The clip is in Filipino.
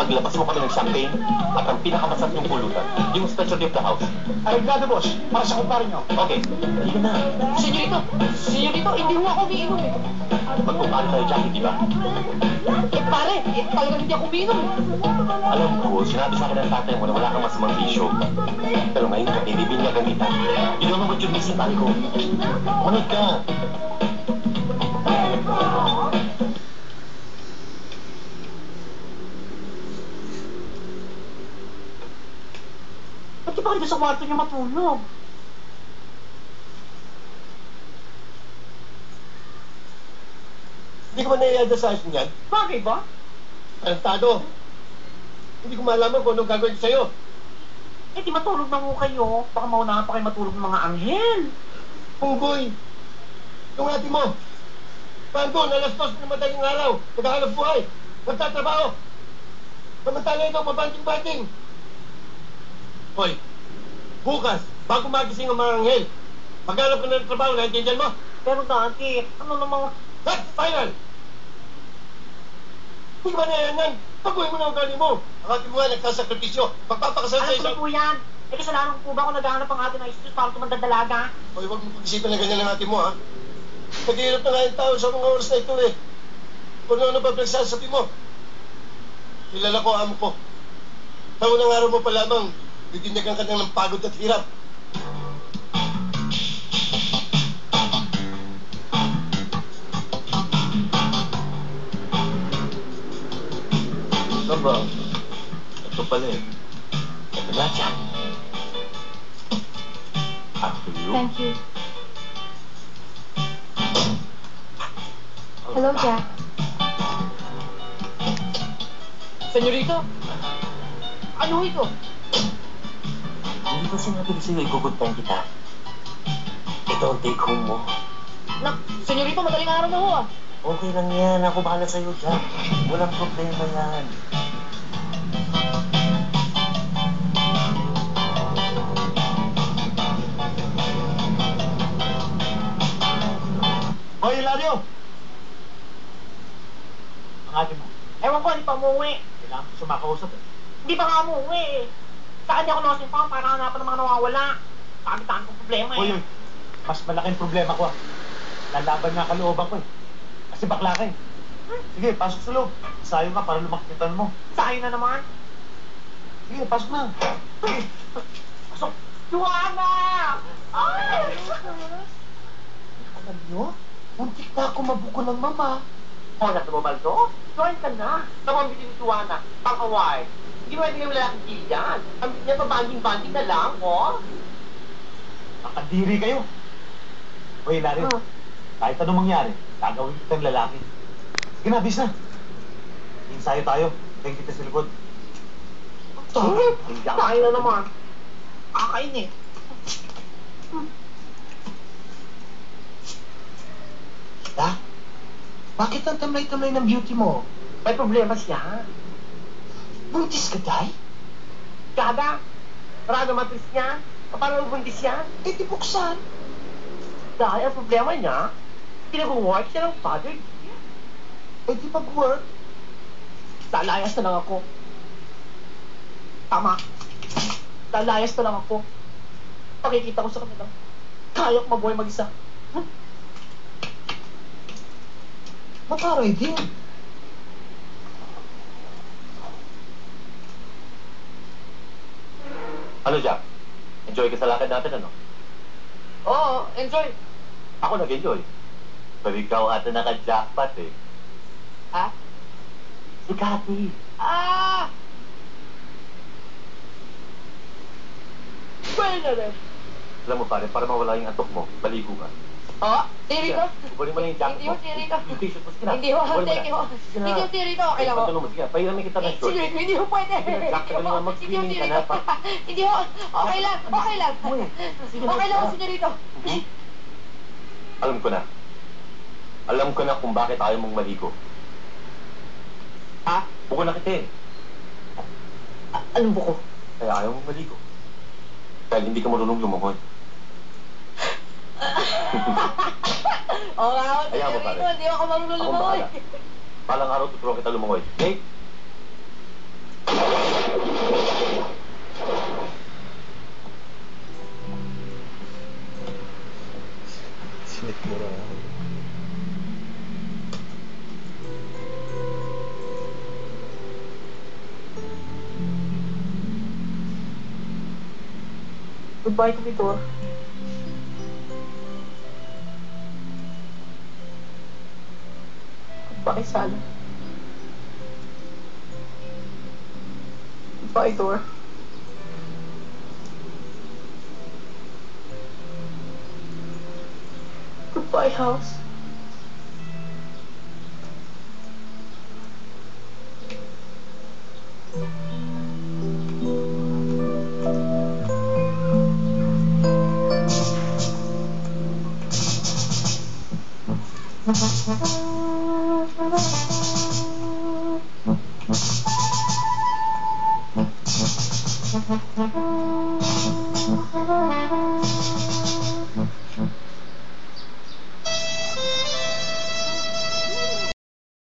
Paglabas mo kami ng champagne at ang pinakamasarap yung pulutan, yung specialty of the house. Arreglado, boss. Para sa kumpare nyo. Okay, hindi ka na. Senyorito, hindi mo ako umiinom eh. Magkumpare tayo, Jackie, di ba? Pare, talagang hindi ako umiinom. Alam ko, sinabi sa akin ng tatay mo na wala kang masamang bisyo. Pero ngayon ka, hindi niya gamitan. You don't know what you're missing, pare ko. Manood ka. Ba't di ba kayo sa kwarto niya matulog? Hindi ko man naiada sa ayos niyan. Bakit ba? Talentado. Hindi ko malaman kung anong gagawin ko sa'yo. Eh di matulog na mo kayo. Baka maunahan pa kayo matulog ng mga anghel. Punggoy. Yung ate mo. Pando, nalastos na madaling araw. Naghahanap buhay. Nagtatrabaho. Samantala ito, mabanting-banting. Hoy, bukas, bago magising ang mga anghel, maghanap ka na ng trabaho, naintindihan mo? Pero dati, ano namang... That's final! Hindi ba na yan? Pagbuhin mo na ang ugali mo. Ang ate mo nga nagsasakripisyo. Magpapakasal sa Alam ko isang... na po yan. Eh kasalanan ko po ba kung naghahanap ang ate ng istos para tumandang dalaga? Hoy, huwag mo pag-isipan na ganyan ng ate mo, ha? Naghihirap na nga yung tao sa mga oras na ito, eh. Kung ano ba pinagsasabi mo? Kilala ko, amo ko. Sa unang araw mo pa lamang, bibinyagan ka ng pagod at hirap. Ito ba? Ito pala eh. Ito na, Jack. After you. Thank you. Hello, Jack. Senyorito, ano ito? Hindi ba sinabi ko sa'yo, igugoodbye kita? Ito ang take home mo. Senyorito, madaling araw na ho ah. Okay lang yan. Ako bahala sa'yo, Jack. Walang problema yan. Hoy, Hilario! Ang ate mo. Ewan ko, hindi pa umuwi. Kailangan ko sumakausap, eh. Hindi pa nga umuwi eh. Saan niya ako nasimpang para hanapan ng mga nawawala? Dami-dami kong problema eh. Hoy, mas malaking problema ko, ah. Lalaban nga kalooban ko, eh. Kasi bakla ka, eh. Sige, pasok sa loob. Sayo ka para lumakitan mo. Sa'yo na naman. Sige, pasok na. Sige. Pasok. Joanna! Ay! Alam nyo, muntik na ako mabuko ng mama. Oh, nasa mo ba ito? Join ka na. Namamili ni Joanna. Pang-award. Hindi mo yung lalaking gili yan. Ang niya pa banding-banding na lang, oh. Nakadiri kayo. Hoy, Hilario. Kahit anong mangyari, gagawin kitang lalaki. Sige na, bis na. Ensayo tayo. Tingin kita sa likod. Tayo na naman. Kakain eh. Da? Bakit ang tamlay-tamlay ng beauty mo? May problema siya. Buntis ka, Day? Gaga. Marami matris niya. Paano buntis yan? Eh, di buksan. Dahil ang problema niya, pinag-work siya ng father. Eh, di mag-work. Lalayas na lang ako. Tama. Lalayas na lang ako. Pakikita ko sa kanila. Kaya ko mabuhay mag-isa. Mataray din. Ano, Jack? Enjoy ka sa lakad natin, ano? Oo, enjoy. Ako nag-enjoy. Pero ikaw ata naka-jackpot eh. Ha? Si Cathy. Ah! Pwede na rin. Alam mo pare, para mawala yung antok mo, baligo ka. Oh, tiri ko. Ubalin mo lang yung jacket Hindi mo. ho, tiri ko. Yung t-shirt mo, sige na. Hindi ho, Ubalin mo thank you. na. Sige na. Hindi ho, tiri ko. Okay lang ho. Pantulong mo, sige. Pahiramin kita ng short. Sige, hindi ho pwede. Sige na, Jack, tagal nga mag-swimming ka na. Hindi ho, okay lang, okay lang. Sige na, Okay lang ho, Jack. senyorito. Alam ko na. Alam ko na kung bakit ayaw mong maligo. Ha? Buko na kita eh. Anong buko? Kaya ayaw mong maligo. Dahil hindi ka marunong lumungoy. Oo nga ho, Ayaw mo, pare. senyorito. Hindi ako marunong Akong lumangoy. bahala. Palang araw tuturo kita lumungoy. Okay? Goodbye to Vitor. Goodbye, Sal. Goodbye, Dor. Goodbye, house.